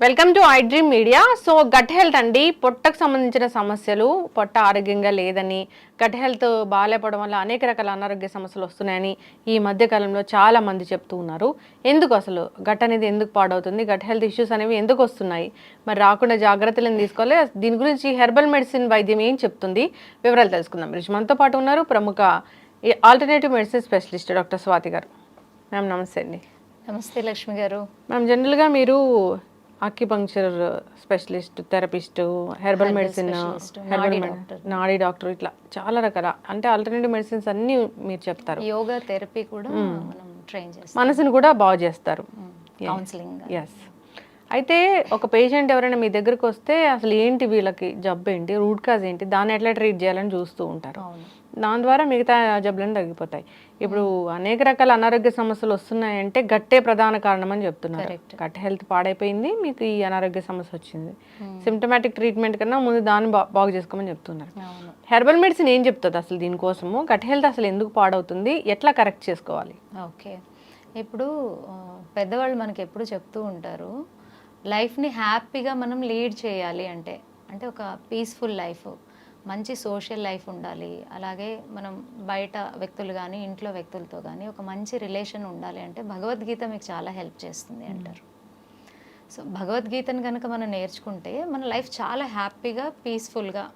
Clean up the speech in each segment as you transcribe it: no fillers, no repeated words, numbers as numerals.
Welcome to I dream media. So gut health అండి, పొట్టకు సంబంధించిన సమస్యలు, పొట్ట ఆరోగ్యంగా లేదని, గట్ హెల్త్ బాగాలేపడం వల్ల అనేక రకాల అనారోగ్య సమస్యలు వస్తున్నాయని ఈ మధ్య కాలంలో చాలా మంది చెప్తూ ఉన్నారు. ఎందుకు అసలు గట్ అనేది ఎందుకు పాడవుతుంది, గట్ హెల్త్ ఇష్యూస్ అనేవి ఎందుకు వస్తున్నాయి, మరి రాకుండా జాగ్రత్తలను తీసుకోవాలి, దీని గురించి హెర్బల్ మెడిసిన్ వైద్యం ఏం చెప్తుంది, వివరాలు తెలుసుకుందాం. మనతో పాటు ఉన్నారు ప్రముఖ alternative medicine specialist doctor Swathi గారు. మ్యామ్ నమస్తే అండి. నమస్తే లక్ష్మి గారు. మ్యామ్ జనరల్గా మీరు acupuncture specialist, therapist, herbal medicine, నాడీ డాక్టర్, ఇట్లా చాలా రకాల అంటే ఆల్టర్నేటివ్ మెడిసిన్స్ అన్ని మీరు చెప్తారు. యోగా థెరపీ కూడా మనం ట్రైన్ చేస్తాం, మనసును కూడా బాగు చేస్తారు, కౌన్సిలింగ్. ఎస్. అయితే ఒక పేషెంట్ ఎవరైనా మీ దగ్గరకు వస్తే అసలు ఏంటి వీళ్ళకి జబ్బు ఏంటి, రూట్ కాజ్ ఏంటి, దాన్ని ఎట్లా ట్రీట్ చేయాలని చూస్తూ ఉంటారు. దాని ద్వారా మిగతా జబ్బులను తగ్గిపోతాయి. ఇప్పుడు అనేక రకాల అనారోగ్య సమస్యలు వస్తున్నాయంటే గట్టే ప్రధాన కారణం అని చెప్తున్నారు. గట్ హెల్త్ పాడైపోయింది, మీకు ఈ అనారోగ్య సమస్య వచ్చింది. సిమ్టమాటిక్ ట్రీట్మెంట్ కన్నా ముందు దాన్ని బాగు చేసుకోమని చెప్తున్నారు. హెర్బల్ మెడిసిన్ ఏం చెప్తుంది అసలు దీనికోసము, గట్ హెల్త్ అసలు ఎందుకు పాడవుతుంది, ఎట్లా కరెక్ట్ చేసుకోవాలి? ఓకే, ఇప్పుడు పెద్దవాళ్ళు మనకి ఎప్పుడు చెప్తూ ఉంటారు, లైఫ్ని హ్యాపీగా మనం లీడ్ చేయాలి అంటే అంటే ఒక పీస్ఫుల్ లైఫ్, మంచి సోషల్ లైఫ్ ఉండాలి, అలాగే మనం బయట వ్యక్తులు కానీ ఇంట్లో వ్యక్తులతో కానీ ఒక మంచి రిలేషన్ ఉండాలి అంటే భగవద్గీత మీకు చాలా హెల్ప్ చేస్తుంది అంటారు. సో భగవద్గీతను కనుక మనం నేర్చుకుంటే మన లైఫ్ చాలా హ్యాపీగా పీస్ఫుల్గా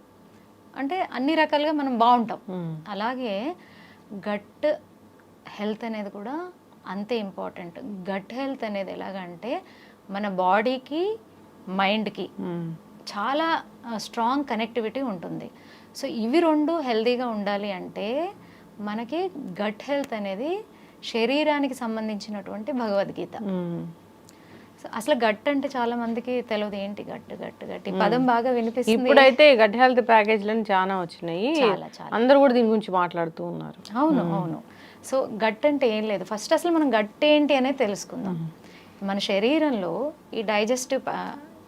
అంటే అన్ని రకాలుగా మనం బాగుంటాం. అలాగే గట్ హెల్త్ అనేది కూడా అంతే ఇంపార్టెంట్. గట్ హెల్త్ అనేది ఎలాగంటే మన బాడీకి మైండ్కి చాలా స్ట్రాంగ్ కనెక్టివిటీ ఉంటుంది. సో ఇవి రెండు హెల్తీగా ఉండాలి అంటే మనకి గట్ హెల్త్ అనేది శరీరానికి సంబంధించినటువంటి భగవద్గీత. సో అసలు గట్ అంటే చాలా మందికి తెలియదు, ఏంటి గట్ గట్ గట్ ఈ పదం బాగా వినిపిస్తుంది. ఇప్పుడైతే గట్ హెల్త్ ప్యాకేజ్లను చాలా వచ్చినాయి, అందరూ కూడా దీని గురించి మాట్లాడుతూ ఉన్నారు. అవును అవును. సో గట్ అంటే ఏం లేదు, ఫస్ట్ అసలు మనం గట్ ఏంటి అనేది తెలుసుకుందాం. మన శరీరంలో ఈ డైజెస్టివ్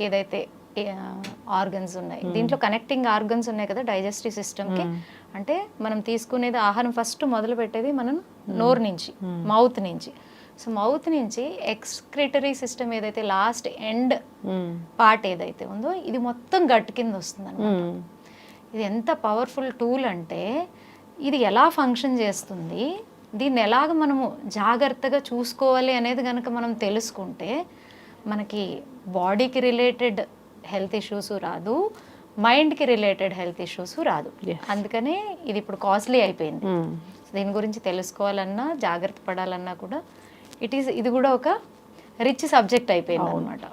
ఏదైతే ఆర్గన్స్ ఉన్నాయి, దీంట్లో కనెక్టింగ్ ఆర్గన్స్ ఉన్నాయి కదా డైజెస్టివ్ సిస్టమ్కి. అంటే మనం తీసుకునేది ఆహారం ఫస్ట్ మొదలు పెట్టేది మనం నోరు నుంచి, మౌత్ నుంచి. సో మౌత్ నుంచి ఎక్స్క్రిటరీ సిస్టమ్ ఏదైతే లాస్ట్ ఎండ్ పార్ట్ ఏదైతే ఉందో ఇది మొత్తం గట్ కింద వస్తుంది అన్నమాట. ఇది ఎంత పవర్ఫుల్ టూల్ అంటే ఇది ఎలా ఫంక్షన్ చేస్తుంది, దీన్ని ఎలాగ మనము జాగ్రత్తగా చూసుకోవాలి అనేది కనుక మనం తెలుసుకుంటే మనకి బాడీకి రిలేటెడ్ హెల్త్ ఇష్యూస్ రాదు, మైండ్కి రిలేటెడ్ హెల్త్ ఇష్యూస్ రాదు. అందుకనే ఇది ఇప్పుడు కాస్ట్లీ అయిపోయింది. దీని గురించి తెలుసుకోవాలన్నా జాగ్రత్త పడాలన్నా కూడా ఇది కూడా ఒక రిచ్ సబ్జెక్ట్ అయిపోయింది అనమాట.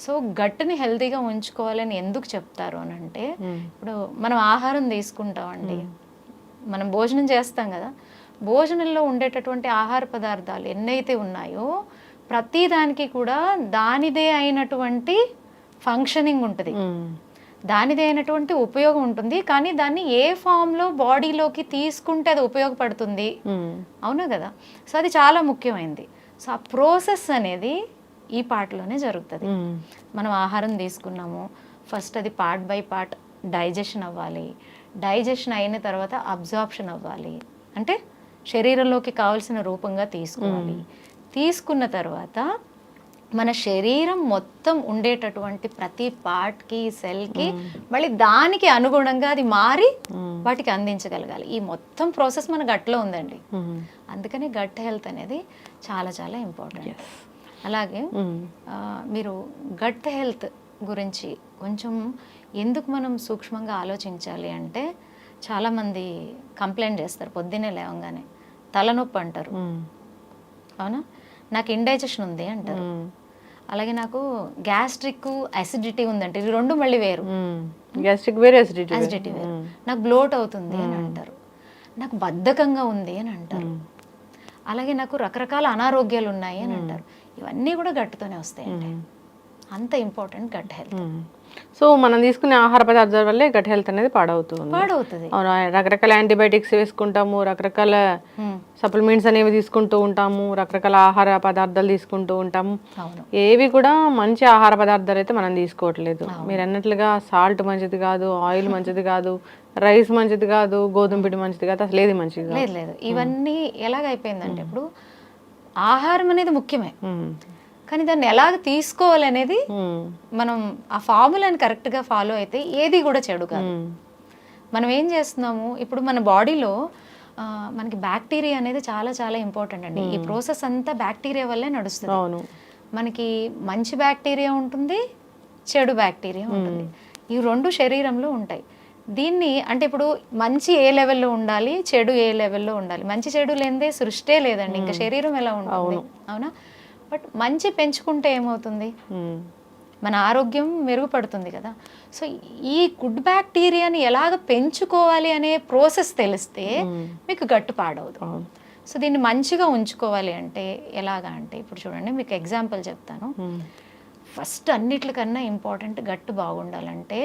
సో గట్ని హెల్తీగా ఉంచుకోవాలని ఎందుకు చెప్తారు అని అంటే, ఇప్పుడు మనం ఆహారం తీసుకుంటామండి, మనం భోజనం చేస్తాం కదా, భోజనంలో ఉండేటటువంటి ఆహార పదార్థాలు ఎన్నైతే ఉన్నాయో ప్రతి దానికి కూడా దానిదే అయినటువంటి ఫంక్షనింగ్ ఉంటుంది, దానిదే అయినటువంటి ఉపయోగం ఉంటుంది. కానీ దాన్ని ఏ ఫామ్లో బాడీలోకి తీసుకుంటే అది ఉపయోగపడుతుంది, అవునా కదా. సో అది చాలా ముఖ్యమైనది. సో ఆ ప్రాసెస్ అనేది ఈ పార్ట్లోనే జరుగుతుంది. మనం ఆహారం తీసుకున్నాము, ఫస్ట్ అది పార్ట్ బై పార్ట్ డైజెషన్ అవ్వాలి, డైజెషన్ అయిన తర్వాత అబ్జార్ప్షన్ అవ్వాలి, అంటే శరీరంలోకి కావాల్సిన రూపంగా తీసుకోవాలి. తీసుకున్న తర్వాత మన శరీరం మొత్తం ఉండేటటువంటి ప్రతి పార్ట్కి సెల్కి మళ్ళీ దానికి అనుగుణంగా అది మారి వాటికి అందించగలగాలి. ఈ మొత్తం ప్రాసెస్ మన గట్లో ఉందండి. అందుకని గట్ హెల్త్ అనేది చాలా చాలా ఇంపార్టెంట్. అలాగే మీరు గట్ హెల్త్ గురించి కొంచెం ఎందుకు మనం సూక్ష్మంగా ఆలోచించాలి అంటే, చాలామంది కంప్లైంట్ చేస్తారు పొద్దున్నే లేవగానే తలనొప్పి అంటారు, అవునా, నాకు ఇండైజెషన్ ఉంది అంటారు, అలాగే నాకు గ్యాస్ట్రిక్ అసిడిటీ ఉందంటే, ఇది రెండు మళ్ళీ వేరు. గ్యాస్ట్రిక్ వేరు, అసిడిటీ వేరు. నాకు బ్లోట్ అవుతుంది అని అంటారు, నాకు బద్ధకంగా ఉంది అని అంటారు, అలాగే నాకు రకరకాల అనారోగ్యాలు ఉన్నాయి అని అంటారు. ఇవన్నీ కూడా గట్టుతోనే వస్తాయండి. అంత ఇంపార్టెంట్ గట్ హెల్త్. సో మనం తీసుకునే ఆహార పదార్థాల వల్లే గట్ హెల్త్ అనేది పాడవుతుంది. రకరకాల యాంటీబయాటిక్స్ వేసుకుంటాము, రకరకాల సప్లిమెంట్స్ అనేవి తీసుకుంటూ ఉంటాము, రకరకాల ఆహార పదార్థాలు తీసుకుంటూ ఉంటాము. ఏవి కూడా మంచి ఆహార పదార్థాలు అయితే మనం తీసుకోవట్లేదు. మీరు అన్నట్లుగా సాల్ట్ మంచిది కాదు, ఆయిల్ మంచిది కాదు, రైస్ మంచిది కాదు, గోధుమ పిండి మంచిది కాదు, అసలు ఏది మంచిది లేదు. ఇవన్నీ ఎలాగైపోయిందంటే, ఇప్పుడు ఆహారం అనేది ముఖ్యమే, కానీ దాన్ని ఎలాగ తీసుకోవాలి అనేది మనం ఆ ఫార్ములాని కరెక్ట్గా ఫాలో అయితే ఏది కూడా చెడు కాదు. మనం ఏం చేస్తున్నాము ఇప్పుడు మన బాడీలో మనకి బ్యాక్టీరియా అనేది చాలా చాలా ఇంపార్టెంట్ అండి. ఈ ప్రాసెస్ అంతా బ్యాక్టీరియా వల్లే నడుస్తుంది. మనకి మంచి బ్యాక్టీరియా ఉంటుంది, చెడు బ్యాక్టీరియా ఉంటుంది. ఈ రెండు శరీరంలో ఉంటాయి. దీన్ని అంటే ఇప్పుడు మంచి ఏ లెవెల్లో ఉండాలి, చెడు ఏ లెవెల్లో ఉండాలి. మంచి చెడు లేనిదే సృష్టే లేదండి, ఇంకా శరీరం ఎలా ఉంటుంది, అవునా? బట్ మంచి పెంచుకుంటే ఏమవుతుంది, మన ఆరోగ్యం మెరుగుపడుతుంది కదా. సో ఈ గుడ్ బ్యాక్టీరియాని ఎలాగ పెంచుకోవాలి అనే ప్రాసెస్ తెలిస్తే మీకు గట్టు పాడవదు. సో దీన్ని మంచిగా ఉంచుకోవాలి అంటే ఎలాగా అంటే ఇప్పుడు చూడండి, మీకు ఎగ్జాంపుల్ చెప్తాను. ఫస్ట్ అన్నిటికన్నా ఇంపార్టెంట్ గట్టు బాగుండాలంటే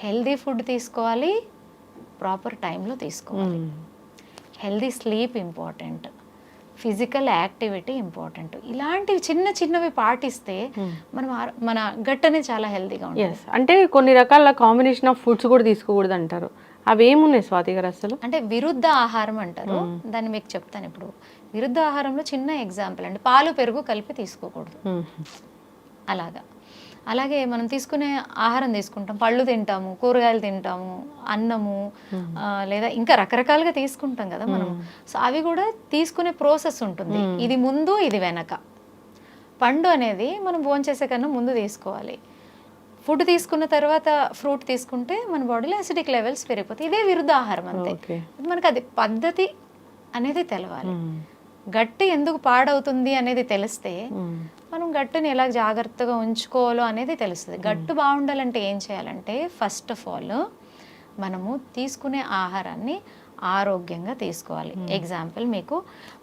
హెల్దీ ఫుడ్ తీసుకోవాలి, ప్రాపర్ టైంలో తీసుకోవాలి. Healthy sleep important, physical activity important. ఇలాంటివి చిన్న చిన్నవి పాటిస్తే మన గట్ అనేది చాలా హెల్దీగా ఉంటుంది. అంటే కొన్ని రకాల కాంబినేషన్ ఆఫ్ ఫుడ్స్ కూడా తీసుకోకూడదు అంటారు. అవి ఏమున్నాయి స్వాతి గారు అసలు? అంటే విరుద్ధ ఆహారం అంటారు దాన్ని, మీకు చెప్తాను. ఇప్పుడు విరుద్ధ ఆహారంలో చిన్న ఎగ్జాంపుల్ అండి, పాలు పెరుగు కలిపి తీసుకోకూడదు. అలాగే మనం తీసుకునే ఆహారం తీసుకుంటాం, పళ్ళు తింటాము, కూరగాయలు తింటాము, అన్నము, లేదా ఇంకా రకరకాలుగా తీసుకుంటాం కదా మనం. సో అవి కూడా తీసుకునే ప్రాసెస్ ఉంటుంది, ఇది ముందు ఇది వెనక. పండు అనేది మనం భోంచేసే కన్నా ముందు తీసుకోవాలి. ఫుడ్ తీసుకున్న తర్వాత ఫ్రూట్ తీసుకుంటే మన బాడీలో అసిడిక్ లెవెల్స్ పెరిగిపోతాయి. ఇదే విరుద్ధ ఆహారం అంతే. మనకు అది పద్ధతి అనేది తెలవాలి. గట్టి ఎందుకు పాడవుతుంది అనేది తెలిస్తే మనం గట్టుని ఎలా జాగ్రత్తగా ఉంచుకోవాలో అనేది తెలుస్తుంది. గట్టు బాగుండాలంటే ఏం చేయాలంటే ఫస్ట్ ఆఫ్ ఆల్ మనము తీసుకునే ఆహారాన్ని ఆరోగ్యంగా తీసుకోవాలి. ఎగ్జాంపుల్ మీకు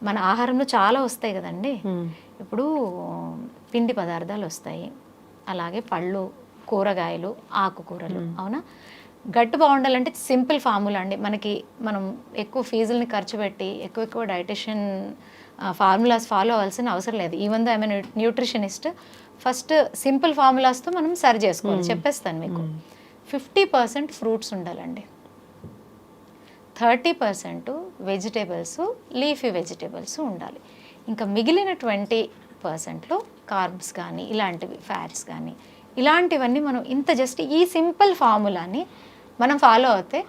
మన ఆహారంలో చాలా వస్తాయి కదండి. ఇప్పుడు పిండి పదార్థాలు వస్తాయి, అలాగే పళ్ళు, కూరగాయలు, ఆకుకూరలు, అవునా? గట్టు బాగుండాలంటే సింపుల్ ఫార్ములా అండి. మనం ఎక్కువ ఫీజుల్ని ఖర్చు పెట్టి ఎక్కువ డైటిషియన్ ఫార్ములాస్ ఫాలో అవ్వాల్సిన అవసరం లేదు. Even though I mean nutritionist, first simple ఫార్ములాస్తో మనం సరి చేసుకోవాలి. చెప్పేస్తాను మీకు. 50% ఫ్రూట్స్ ఉండాలండి, 30% వెజిటేబుల్స్, లీఫీ వెజిటేబుల్స్ ఉండాలి. ఇంకా మిగిలిన 20%లో కార్బ్స్ కానీ ఇలాంటివి, ఫ్యాట్స్ కానీ ఇలాంటివన్నీ మనం ఇంత జస్ట్ ఈ సింపుల్ ఫార్ములాని మనం ఫాలో అవుతే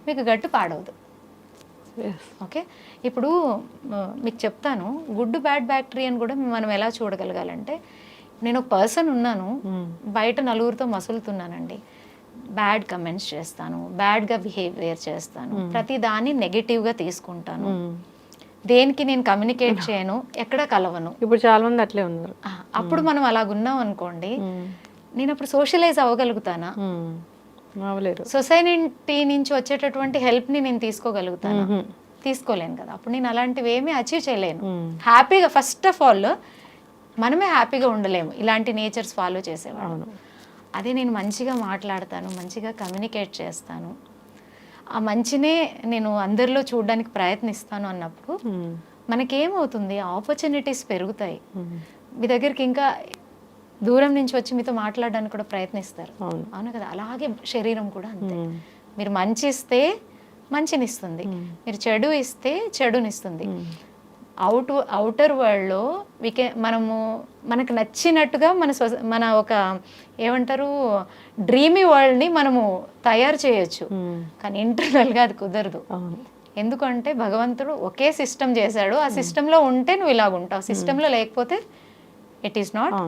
మీకు గట్టు పాడవదు. ఓకే, ఇప్పుడు మీకు చెప్తాను, గుడ్ బ్యాడ్ బ్యాక్టీరియాని కూడా మనం ఎలా చూడగలగాలంటే, నేను ఒక పర్సన్ ఉన్నాను, బయట నలుగురితో మసులుతున్నానండి, బ్యాడ్ కమెంట్స్ చేస్తాను, బ్యాడ్గా బిహేవియర్ చేస్తాను, ప్రతి దాన్ని నెగిటివ్గా తీసుకుంటాను, దేనికి నేను కమ్యూనికేట్ చేయను, ఎక్కడ కలవను. ఇప్పుడు చాలా మంది అట్లే ఉన్నారు. అప్పుడు మనం అలాగున్నాం అనుకోండి, నేను అప్పుడు సోషలైజ్ అవ్వగలుగుతానా? సొసైటీ నుంచి వచ్చేటటువంటి హెల్ప్ని నేను తీసుకోగలుగుతాను? తీసుకోలేను కదా. అప్పుడు నేను అలాంటివి ఏమీ అచీవ్ చేయలేను. హ్యాపీగా ఫస్ట్ ఆఫ్ ఆల్ మనమే హ్యాపీగా ఉండలేము ఇలాంటి నేచర్స్ ఫాలో చేసేవాడు. అదే నేను మంచిగా మాట్లాడతాను, మంచిగా కమ్యూనికేట్ చేస్తాను, ఆ మంచినే నేను అందరిలో చూడడానికి ప్రయత్నిస్తాను అన్నప్పుడు మనకేమవుతుంది, ఆపర్చునిటీస్ పెరుగుతాయి. మీ దగ్గరికి ఇంకా దూరం నుంచి వచ్చి మీతో మాట్లాడడానికి కూడా ప్రయత్నిస్తారు, అవును కదా. అలాగే శరీరం కూడా అంతే. మీరు మంచి ఇస్తే మంచినిస్తుంది, మీరు చెడు ఇస్తే చెడునిస్తుంది. అవుటర్ వరల్డ్లో మనకు నచ్చినట్టుగా మన ఒక ఏమంటారు డ్రీమీ వరల్డ్ని మనము తయారు చేయొచ్చు, కానీ ఇంటర్నల్గా అది కుదరదు. ఎందుకంటే భగవంతుడు ఒకే సిస్టమ్ చేశాడు, ఆ సిస్టంలో ఉంటే నువ్వు ఇలాగుంటావు, సిస్టంలో లేకపోతే ఇట్ ఈస్ నాట్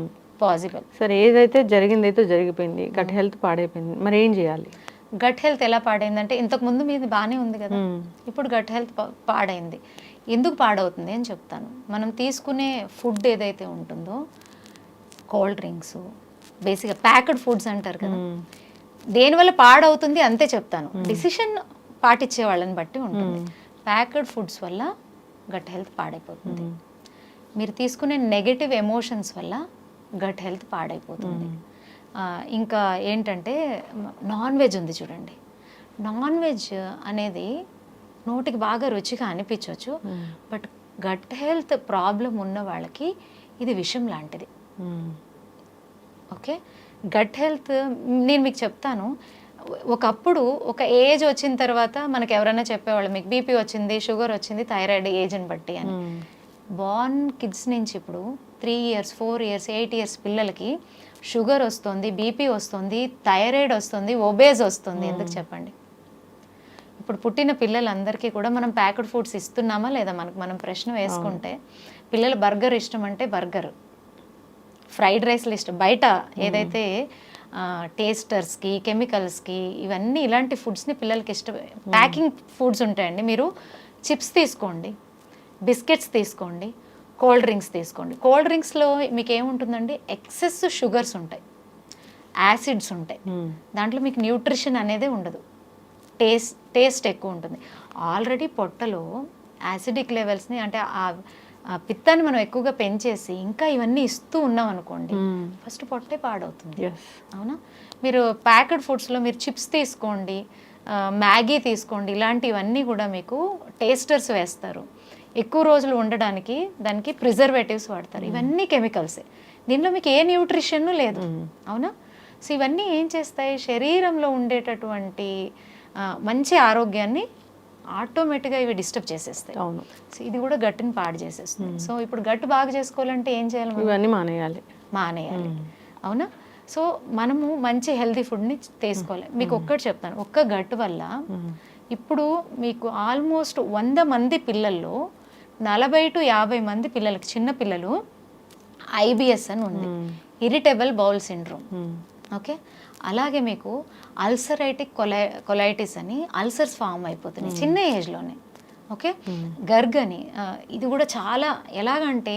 పాసిబుల్. సరే, ఏదైతే జరిగిందైతే జరిగిపోయింది, గట్ హెల్త్ పాడైపోయింది, మరి ఏం చేయాలి? గట్ హెల్త్ ఎలా పాడైందంటే, ఇంతకుముందు మీది బాగానే ఉంది కదా, ఇప్పుడు గట్ హెల్త్ పాడైంది. ఎందుకు పాడవుతుంది అని చెప్తాను. మనం తీసుకునే ఫుడ్ ఏదైతే ఉంటుందో, కోల్డ్ డ్రింక్స్, బేసిక్గా ప్యాక్డ్ ఫుడ్స్ అంటారు కదా, దేనివల్ల పాడవుతుంది అంతే చెప్తాను. డిసిషన్ పాటించే వాళ్ళని బట్టి ఉంటుంది. ప్యాక్డ్ ఫుడ్స్ వల్ల గట్ హెల్త్ పాడైపోతుంది. మీరు తీసుకునే నెగటివ్ ఎమోషన్స్ వల్ల గట్ హెల్త్ పాడైపోతుంది. ఇంకా ఏంటంటే నాన్ వెజ్ ఉంది చూడండి, నాన్ వెజ్ అనేది నోటికి బాగా రుచిగా అనిపించవచ్చు, బట్ గట్ హెల్త్ ప్రాబ్లం ఉన్న వాళ్ళకి ఇది విషం లాంటిది. ఓకే, గట్ హెల్త్ నేను మీకు చెప్తాను. ఒకప్పుడు ఒక ఏజ్ వచ్చిన తర్వాత మనకి ఎవరైనా చెప్పేవాళ్ళు, మీకు బీపీ వచ్చింది, షుగర్ వచ్చింది, థైరాయిడ్ ఏజ్ని బట్టి అని. బార్న్ కిడ్స్ నుంచి ఇప్పుడు 3 years 4 years 8 years పిల్లలకి షుగర్ వస్తుంది, బీపీ వస్తుంది, థైరాయిడ్ వస్తుంది, ఒబేజ్ వస్తుంది. ఎందుకు చెప్పండి? ఇప్పుడు పుట్టిన పిల్లలందరికీ కూడా మనం ప్యాకెడ్ ఫుడ్స్ ఇస్తున్నామా లేదా? మనం ప్రశ్న వేసుకుంటే పిల్లలు బర్గర్ ఇష్టం అంటే బర్గర్, ఫ్రైడ్ రైస్లు ఇష్టం, బయట ఏదైతే టేస్టర్స్కి కెమికల్స్కి ఇవన్నీ ఇలాంటి ఫుడ్స్ని పిల్లలకి ఇష్టం. ప్యాకింగ్ ఫుడ్స్ ఉంటాయండి. మీరు చిప్స్ తీసుకోండి, బిస్కెట్స్ తీసుకోండి, కోల్డ్ డ్రింక్స్ తీసుకోండి. కోల్డ్ డ్రింక్స్లో మీకు ఏముంటుందండి? ఎక్సెస్ షుగర్స్ ఉంటాయి, యాసిడ్స్ ఉంటాయి. దాంట్లో మీకు న్యూట్రిషన్ అనేది ఉండదు, టేస్ట్ ఎక్కువ ఉంటుంది. ఆల్రెడీ పొట్టలో యాసిడిక్ లెవెల్స్ని అంటే ఆ పిత్తాన్ని మనం ఎక్కువగా పెంచేసి ఇంకా ఇవన్నీ ఇస్తూ ఉన్నాం అనుకోండి, ఫస్ట్ పొట్టే పాడవుతుంది. అవునా? మీరు ప్యాకెడ్ ఫుడ్స్లో మీరు చిప్స్ తీసుకోండి, మ్యాగీ తీసుకోండి, ఇలాంటివన్నీ కూడా మీకు టేస్టర్స్ వేస్తారు. ఎక్కువ రోజులు ఉండడానికి దానికి ప్రిజర్వేటివ్స్ వాడతారు. ఇవన్నీ కెమికల్సే. దీనిలో మీకు ఏ న్యూట్రిషన్ లేదు. అవునా? సో ఇవన్నీ ఏం చేస్తాయి? శరీరంలో ఉండేటటువంటి మంచి ఆరోగ్యాన్ని ఆటోమేటిక్గా ఇవి డిస్టర్బ్ చేసేస్తాయి. అవును. సో ఇది కూడా గట్టుని పాడు చేసేస్తుంది. సో ఇప్పుడు గట్టు బాగా చేసుకోవాలంటే ఏం చేయాలి? ఇవన్నీ మానేయాలి. అవునా? సో మనము మంచి హెల్తీ ఫుడ్ని తీసుకోవాలి. మీకు ఒక్కటి చెప్తాను, ఒక్క గట్టు వల్ల ఇప్పుడు మీకు ఆల్మోస్ట్ 100 మంది పిల్లల్లో 40 to 50 మంది పిల్లలకి, చిన్న పిల్లలు IBS అని ఉంది, ఇరిటబుల్ బౌల్ సిండ్రోమ్. ఓకే, అలాగే మీకు అల్సరైటిక్ కొలైటిస్ అని అల్సర్స్ ఫామ్ అయిపోతున్నాయి చిన్న ఏజ్లోనే. ఓకే, గర్గని ఇది కూడా చాలా ఎలాగంటే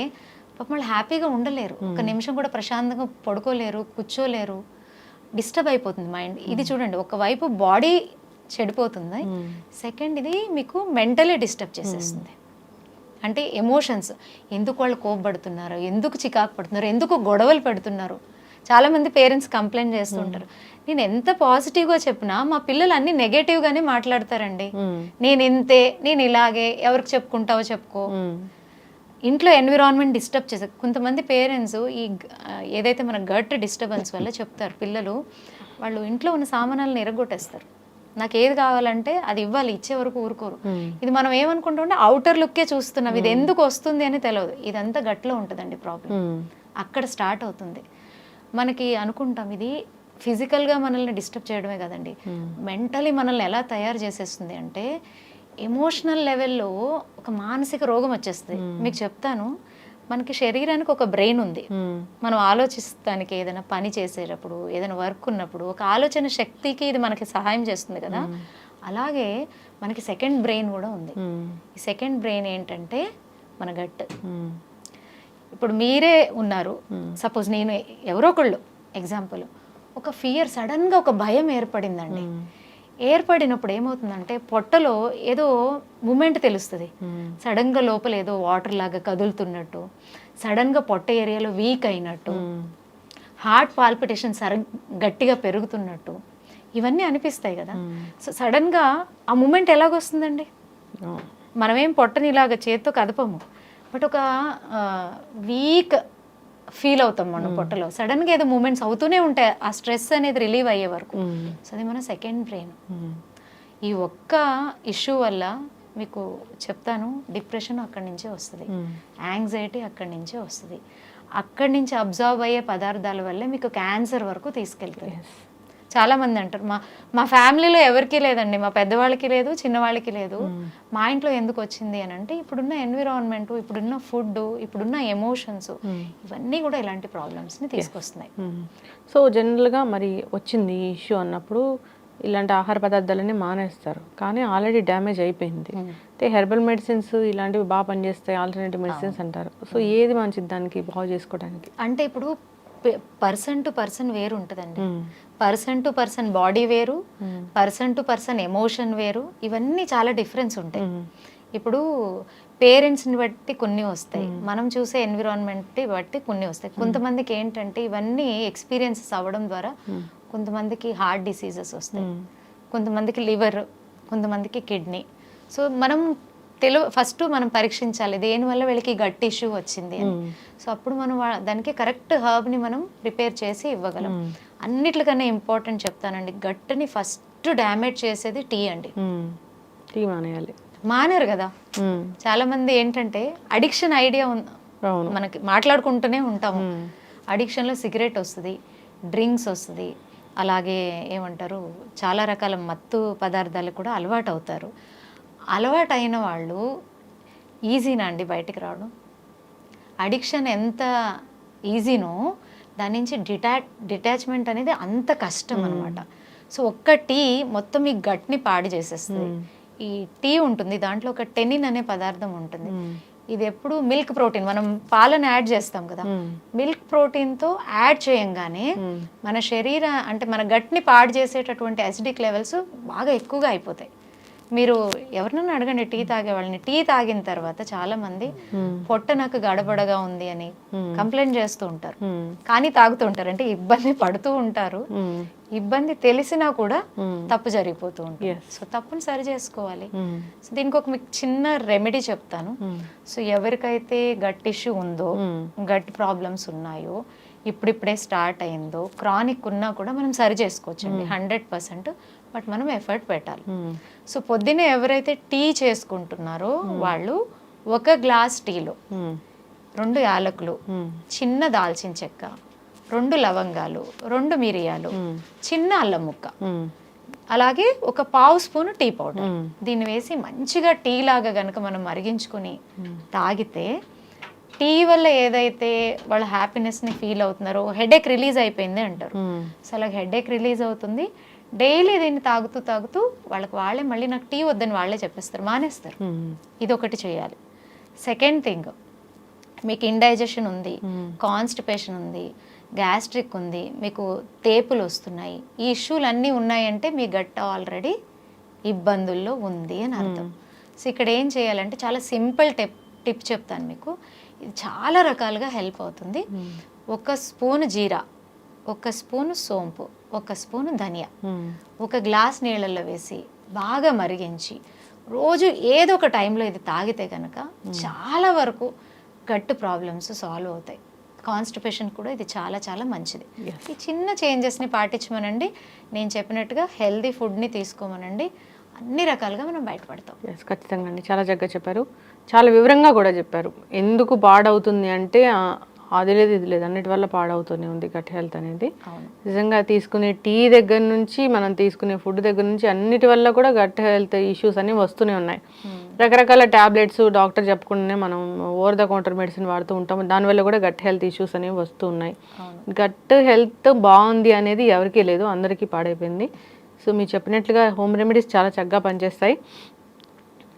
పాపం వాళ్ళు హ్యాపీగా ఉండలేరు, ఒక నిమిషం కూడా ప్రశాంతంగా పడుకోలేరు, కూర్చోలేరు, డిస్టర్బ్ అయిపోతుంది మైండ్. ఇది చూడండి, ఒకవైపు బాడీ చెడిపోతుంది, సెకండ్ ఇది మీకు మెంటలీ డిస్టర్బ్ చేసేస్తుంది. అంటే ఎమోషన్స్, ఎందుకు వాళ్ళు కోపపడుతున్నారు, ఎందుకు చికాకు పడుతున్నారు, ఎందుకు గొడవలు పెడుతున్నారు. చాలామంది పేరెంట్స్ కంప్లైంట్ చేస్తుంటారు, నేను ఎంత పాజిటివ్గా చెప్పినా మా పిల్లలు అన్ని నెగటివ్గానే మాట్లాడతారండి, నేను ఇంతే, నేను ఇలాగే, ఎవరికి చెప్పుకుంటావో చెప్పుకో. ఇంట్లో ఎన్విరాన్మెంట్ డిస్టర్బ్ చేస్తారు. కొంతమంది పేరెంట్స్ ఈ ఏదైతే మన గట్ డిస్టర్బెన్స్ వల్ల చెప్తారు, పిల్లలు వాళ్ళు ఇంట్లో ఉన్న సామానాలను ఎరగొట్టేస్తారు. నాకు ఏది కావాలంటే అది ఇవ్వాలి, ఇచ్చే వరకు ఊరుకోరు. ఇది మనం ఏమనుకుంటుంటే అవుటర్ లుక్కే చూస్తున్నాం, ఇది ఎందుకు వస్తుంది అని తెలియదు. ఇదంతా గట్లో ఉంటుందండి ప్రాబ్లం, అక్కడ స్టార్ట్ అవుతుంది. మనకి అనుకుంటాం ఇది ఫిజికల్గా మనల్ని డిస్టర్బ్ చేయడమే కదండి, మెంటలీ మనల్ని ఎలా తయారు చేసేస్తుంది అంటే ఎమోషనల్ లెవెల్లో ఒక మానసిక రోగం వచ్చేస్తుంది. మీకు చెప్తాను, మనకి శరీరానికి ఒక బ్రెయిన్ ఉంది, మనం ఆలోచిస్తానికి ఏదైనా పని చేసేటప్పుడు, ఏదైనా వర్క్ ఉన్నప్పుడు ఒక ఆలోచన శక్తికి ఇది మనకి సహాయం చేస్తుంది కదా. అలాగే మనకి సెకండ్ బ్రెయిన్ కూడా ఉంది. ఈ సెకండ్ బ్రెయిన్ ఏంటంటే మన గట్. ఇప్పుడు మీరే ఉన్నారు, సపోజ్ నేను ఎవరో ఒకళ్ళు ఎగ్జాంపుల్, ఒక ఫియర్, సడన్గా ఒక భయం ఏర్పడిందండి. ఏర్పడినప్పుడు ఏమవుతుందంటే పొట్టలో ఏదో మూమెంట్ తెలుస్తుంది, సడన్గా లోపల ఏదో వాటర్ లాగా కదులుతున్నట్టు, సడన్గా పొట్ట ఏరియాలో వీక్ అయినట్టు, హార్ట్ పాల్పిటేషన్ గట్టిగా పెరుగుతున్నట్టు, ఇవన్నీ అనిపిస్తాయి కదా. సో సడన్గా ఆ మూమెంట్ ఎలాగొస్తుందండి? మనమేం పొట్టని ఇలాగ చేత్తో కదపము, బట్ ఒక వీక్ ఫీల్ అవుతాం మనం పొట్టలో. సడన్గా ఏదో మూమెంట్స్ అవుతూనే ఉంటాయి, ఆ స్ట్రెస్ అనేది రిలీవ్ అయ్యే వరకు. సో అది మన సెకండ్ బ్రెయిన్. ఈ ఒక్క ఇష్యూ వల్ల మీకు చెప్తాను, డిప్రెషన్ అక్కడి నుంచే వస్తుంది, యాంగ్జైటీ అక్కడి నుంచే వస్తుంది, అక్కడి నుంచి అబ్జర్వ్ అయ్యే పదార్థాల వల్లే మీకు క్యాన్సర్ వరకు తీసుకెళ్తుంది. చాలామంది అంటారు, మా ఫ్యామిలీలో ఎవరికీ లేదండి, మా పెద్దవాళ్ళకి లేదు, చిన్నవాళ్ళకి లేదు, మా ఇంట్లో ఎందుకు వచ్చింది అని అంటే ఇప్పుడున్న ఎన్విరాన్మెంట్, ఇప్పుడున్న ఫుడ్, ఇప్పుడున్న ఎమోషన్స్, ఇవన్నీ కూడా ఇలాంటి ప్రాబ్లమ్స్ని తీసుకొస్తున్నాయి. సో జనరల్గా మరి వచ్చింది ఈ ఇష్యూ అన్నప్పుడు ఇలాంటి ఆహార పదార్థాలన్నీ మానేస్తారు, కానీ ఆల్రెడీ డ్యామేజ్ అయిపోయింది. అంటే హెర్బల్ మెడిసిన్స్ ఇలాంటివి బాగా పనిచేస్తాయి, ఆల్టర్నేటివ్ మెడిసిన్స్ అంటారు. సో ఏది మంచిది దానికి బాగు చేసుకోవడానికి? అంటే ఇప్పుడు పర్సన్ టు పర్సన్ వేరు ఉంటుందండి, పర్సన్ టు పర్సన్ బాడీ వేరు, పర్సన్ టు పర్సన్ ఎమోషన్ వేరు, ఇవన్నీ చాలా డిఫరెన్స్ ఉంటాయి. ఇప్పుడు పేరెంట్స్ని బట్టి కొన్ని వస్తాయి, మనం చూసే ఎన్విరాన్మెంట్ బట్టి కొన్ని వస్తాయి. కొంతమందికి ఏంటంటే ఇవన్నీ ఎక్స్పీరియన్సెస్ అవ్వడం ద్వారా కొంతమందికి హార్ట్ డిసీజెస్ వస్తాయి, కొంతమందికి లివర్, కొంతమందికి కిడ్నీ. సో మనం ఫస్ట్ మనం పరీక్షించాలి దేనివల్ల వీళ్ళకి గట్ ఇష్యూ వచ్చింది అని. సో అప్పుడు మనం దానికి కరెక్ట్ హర్బ్ని మనం ప్రిపేర్ చేసి ఇవ్వగలం. అన్నిటికన్నా ఇంపార్టెంట్ చెప్తానండి, గట్ని ఫస్ట్ డ్యామేజ్ చేసేది టీ అండి. టీ మానేయాలి మానేరు కదా. చాలా మంది ఏంటంటే అడిక్షన్ ఐడియా మనకి మాట్లాడుకుంటూనే ఉంటాము. అడిక్షన్లో సిగరెట్ వస్తుంది, డ్రింక్స్ వస్తుంది, అలాగే ఏమంటారు చాలా రకాల మత్తు పదార్థాలు కూడా అలవాటు అవుతారు. అలవాటు అయిన వాళ్ళు ఈజీనా అండి బయటికి రావడం? అడిక్షన్ ఎంత ఈజీనో దాని నుంచి డిటాచ్మెంట్ అనేది అంత కష్టం అనమాట. సో ఒక్క టీ మొత్తం ఈ గట్ని పాడు చేసేస్తుంది. ఈ టీ ఉంటుంది, దాంట్లో ఒక టెనిన్ అనే పదార్థం ఉంటుంది. ఇది ఎప్పుడు మిల్క్ ప్రోటీన్, మనం పాలను యాడ్ చేస్తాం కదా, మిల్క్ ప్రోటీన్తో యాడ్ చేయంగానే మన అంటే మన గట్ని పాడు చేసేటటువంటి అసిడిక్ లెవెల్స్ బాగా ఎక్కువగా అయిపోతాయి. మీరు ఎవరినైనా అడగండి టీ తాగే వాళ్ళని, టీ తాగిన తర్వాత చాలా మంది పొట్ట నాకు గడబడగా ఉంది అని కంప్లైంట్ చేస్తూ ఉంటారు, కానీ తాగుతూ ఉంటారు. అంటే ఇబ్బంది పడుతూ ఉంటారు, ఇబ్బంది తెలిసినా కూడా తప్పు జరిగిపోతూ ఉంటుంది. సో తప్పుని సరి చేసుకోవాలి. సో దీనికి ఒక మీకు చిన్న రెమెడీ చెప్తాను. సో ఎవరికైతే గట్ ఇష్యూ ఉందో, గట్ ప్రాబ్లమ్స్ ఉన్నాయో, ఇప్పుడిప్పుడే స్టార్ట్ అయిందో, క్రానిక్ ఉన్నా కూడా మనం సరి చేసుకోవచ్చండి 100%. బట్ మనం ఎఫర్ట్ పెట్టాలి. సో పొద్దున్నే ఎవరైతే టీ చేసుకుంటున్నారో వాళ్ళు 1 గ్లాస్ టీలో 2 యాలకులు, చిన్న దాల్చిన చెక్క, 2 లవంగాలు, 2 మిరియాలు, చిన్న అల్లం ముక్క, అలాగే ఒక 1/2 స్పూన్ టీ పౌడర్, దీన్ని వేసి మంచిగా టీ లాగా గనక మనం మరిగించుకుని తాగితే టీ వల్ల ఏదైతే వాళ్ళ హ్యాపీనెస్ని ఫీల్ అవుతున్నారో, హెడేక్ రిలీజ్ అయిపోయింది అంటారు. సో అలా హెడేక్ రిలీజ్ అవుతుంది. డైలీ దీన్ని తాగుతూ తాగుతూ వాళ్ళే మళ్ళీ నాకు టీ వద్దని వాళ్ళే చెప్పేస్తారు, మానేస్తారు. ఇది ఒకటి చేయాలి. సెకండ్ థింగ్, మీకు ఇండైజెషన్ ఉంది, కాన్స్టిపేషన్ ఉంది, గ్యాస్ట్రిక్ ఉంది, మీకు తేపులు వస్తున్నాయి, ఈ ఇష్యూలు అన్నీ ఉన్నాయంటే మీ గట్ ఆల్రెడీ ఇబ్బందుల్లో ఉంది అని అర్థం. సో ఇక్కడ ఏం చేయాలంటే చాలా సింపుల్ టిప్ చెప్తాను మీకు. ఇది చాలా రకాలుగా హెల్ప్ అవుతుంది. 1 స్పూన్ జీరా, 1 స్పూన్ సోంపు, 1 స్పూన్ ధనియా 1 గ్లాస్ నీళ్ళల్లో వేసి బాగా మరిగించి రోజు ఏదో ఒక టైంలో ఇది తాగితే కనుక చాలా వరకు గట్ ప్రాబ్లమ్స్ సాల్వ్ అవుతాయి. కాన్స్టిపేషన్ కూడా ఇది చాలా చాలా మంచిది. ఈ చిన్న చేంజెస్ని పాటించమనండి. నేను చెప్పినట్టుగా హెల్దీ ఫుడ్ని తీసుకోమనండి, అన్ని రకాలుగా మనం బయటపడతాం. ఖచ్చితంగా అండి, చాలా చక్కగా చెప్పారు, చాలా వివరంగా కూడా చెప్పారు. ఎందుకు పాడవుతుంది అంటే అది లేదు ఇది లేదు, అన్నిటి వల్ల పాడవుతూనే ఉంది గట్ హెల్త్ అనేది. నిజంగా తీసుకునే టీ దగ్గర నుంచి మనం తీసుకునే ఫుడ్ దగ్గర నుంచి అన్నిటి వల్ల కూడా గట్ హెల్త్ ఇష్యూస్ అనేవి వస్తూనే ఉన్నాయి. రకరకాల ట్యాబ్లెట్స్ డాక్టర్ చెప్పకుండానే మనం ఓవర్ ద కౌంటర్ మెడిసిన్ వాడుతూ ఉంటాం, దానివల్ల కూడా గట్ హెల్త్ ఇష్యూస్ అనేవి వస్తూ ఉన్నాయి. గట్ హెల్త్ బాగుంది అనేది ఎవరికీ లేదు, అందరికీ పాడైపోయింది. సో మీరు చెప్పినట్లుగా హోమ్ రెమెడీస్ చాలా చక్కగా పనిచేస్తాయి.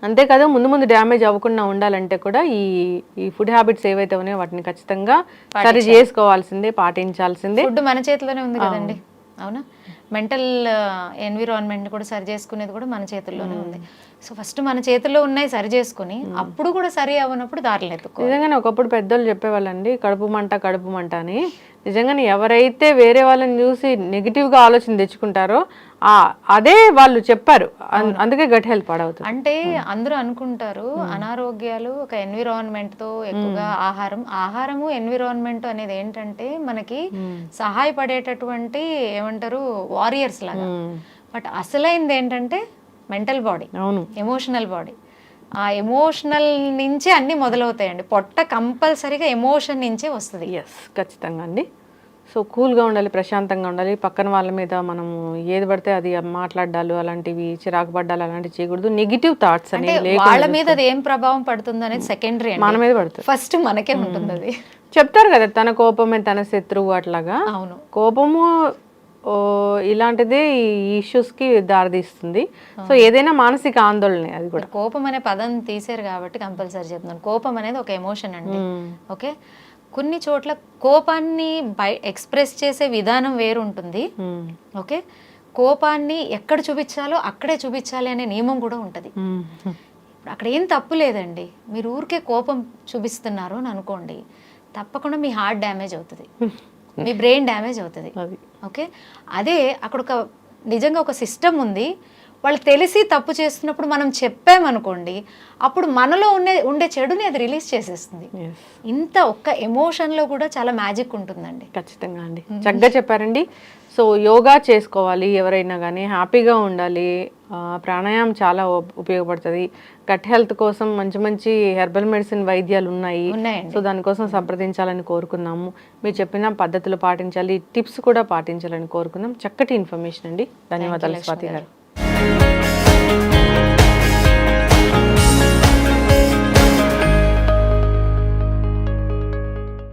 అంతేకాదు ముందు ముందు డ్యామేజ్ అవ్వకుండా ఉండాలంటే కూడా ఈ ఫుడ్ హ్యాబిట్స్ ఏవైతే ఉన్నాయో వాటిని ఖచ్చితంగా సరి చేసుకోవాల్సిందే, పాటించాల్సిందే. ఫుడ్ మన చేతిలోనే ఉంది కదండి, అవునా? మెంటల్ ఎన్విరాన్మెంట్ కూడా సరి చేసుకునేది కూడా మన చేతుల్లోనే ఉంది. సో ఫస్ట్ మన చేతుల్లో ఉన్నాయి సరి చేసుకుని, అప్పుడు కూడా సరి అవ్వనప్పుడు దారులు ఎత్తుకో. నిజంగానే ఒకప్పుడు పెద్దోళ్ళు చెప్పేవాళ్ళండి, కడుపు మంట అని. నిజంగానే ఎవరైతే వేరే వాళ్ళని చూసి నెగిటివ్గా ఆలోచన తెచ్చుకుంటారో అదే వాళ్ళు చెప్పారు, అందుకే గట్ హెల్త్ పాడవుతుంది. అంటే అందరూ అనుకుంటారు అనారోగ్యాలు ఒక ఎన్విరాన్మెంట్తో ఎక్కువగా ఆహారము ఎన్విరాన్మెంట్ అనేది ఏంటంటే మనకి సహాయపడేటటువంటి ఏమంటారు వారియర్స్ లాగా. బట్ అసలైంది ఏంటంటే మెంటల్ బాడీ, ఎమోషనల్ బాడీ. ఆ ఎమోషనల్ నుంచే అన్నీ మొదలవుతాయండి. పొట్ట కంపల్సరీగా ఎమోషన్ నుంచే వస్తుంది. ఖచ్చితంగా అండి. సో కూల్గా ఉండాలి, ప్రశాంతంగా ఉండాలి. పక్కన వాళ్ళ మీద మనం ఏది పడితే అది మాట్లాడాలు, అలాంటివి చిరాకు పడ్డాలు అలాంటివి చేయకూడదు. నెగిటివ్ థాట్స్ అనేవి వాళ్ళ మీద అది ఏం ప్రభావం పడుతుంది అనేది సెకండరీ, మన మీద పడుతుంది. ఫస్ట్ మనకే ఉంటుంది. అది చెప్తారు కదా, తన కోపమే తన శత్రువు అట్లాగా. అవును, కోపము ఇలాంటిదే ఈ ఇష్యూస్కి దారితీస్తుంది. సో ఏదైనా మానసిక ఆందోళన, అది కూడా. కోపం అనే పదం తీసారు కాబట్టి కంపల్సరీ చెప్తున్నాను. కోపం అనేది ఒక ఎమోషన్ అండి. ఓకే, కొన్ని చోట్ల కోపాన్ని ఎక్స్ప్రెస్ చేసే విధానం వేరు ఉంటుంది. ఓకే, కోపాన్ని ఎక్కడ చూపించాలో అక్కడే చూపించాలి అనే నియమం కూడా ఉంటుంది. ఇప్పుడు అక్కడ ఏం తప్పు లేదండి, మీరు ఊరికే కోపం చూపిస్తున్నారు అని అనుకోండి, తప్పకుండా మీ హార్ట్ డ్యామేజ్ అవుతుంది, మీ బ్రెయిన్ డ్యామేజ్ అవుతుంది. ఓకే, అదే అక్కడ నిజంగా ఒక సిస్టమ్ ఉంది, వాళ్ళు తెలిసి తప్పు చేస్తున్నప్పుడు మనం చెప్పామనుకోండి, అప్పుడు మనలో ఉండే చెడుని అది రిలీజ్ చేసేస్తుంది. Yes. ఇంత ఒక్క ఎమోషన్లో కూడా చాలా మ్యాజిక్ ఉంటుందండి. ఖచ్చితంగా అండి, చక్కగా చెప్పారండి. సో యోగా చేసుకోవాలి ఎవరైనా కానీ, హ్యాపీగా ఉండాలి. ప్రాణాయామం చాలా ఉపయోగపడుతుంది. గట్ హెల్త్ కోసం మంచి మంచి హెర్బల్ మెడిసిన్ వైద్యాలు ఉన్నాయండి. సో దానికోసం సంప్రదించాలని కోరుకున్నాము. మీరు చెప్పిన పద్ధతులు పాటించాలి, టిప్స్ కూడా పాటించాలని కోరుకుందాం. చక్కటి ఇన్ఫర్మేషన్ అండి. ధన్యవాదాలు స్వాతి గారు.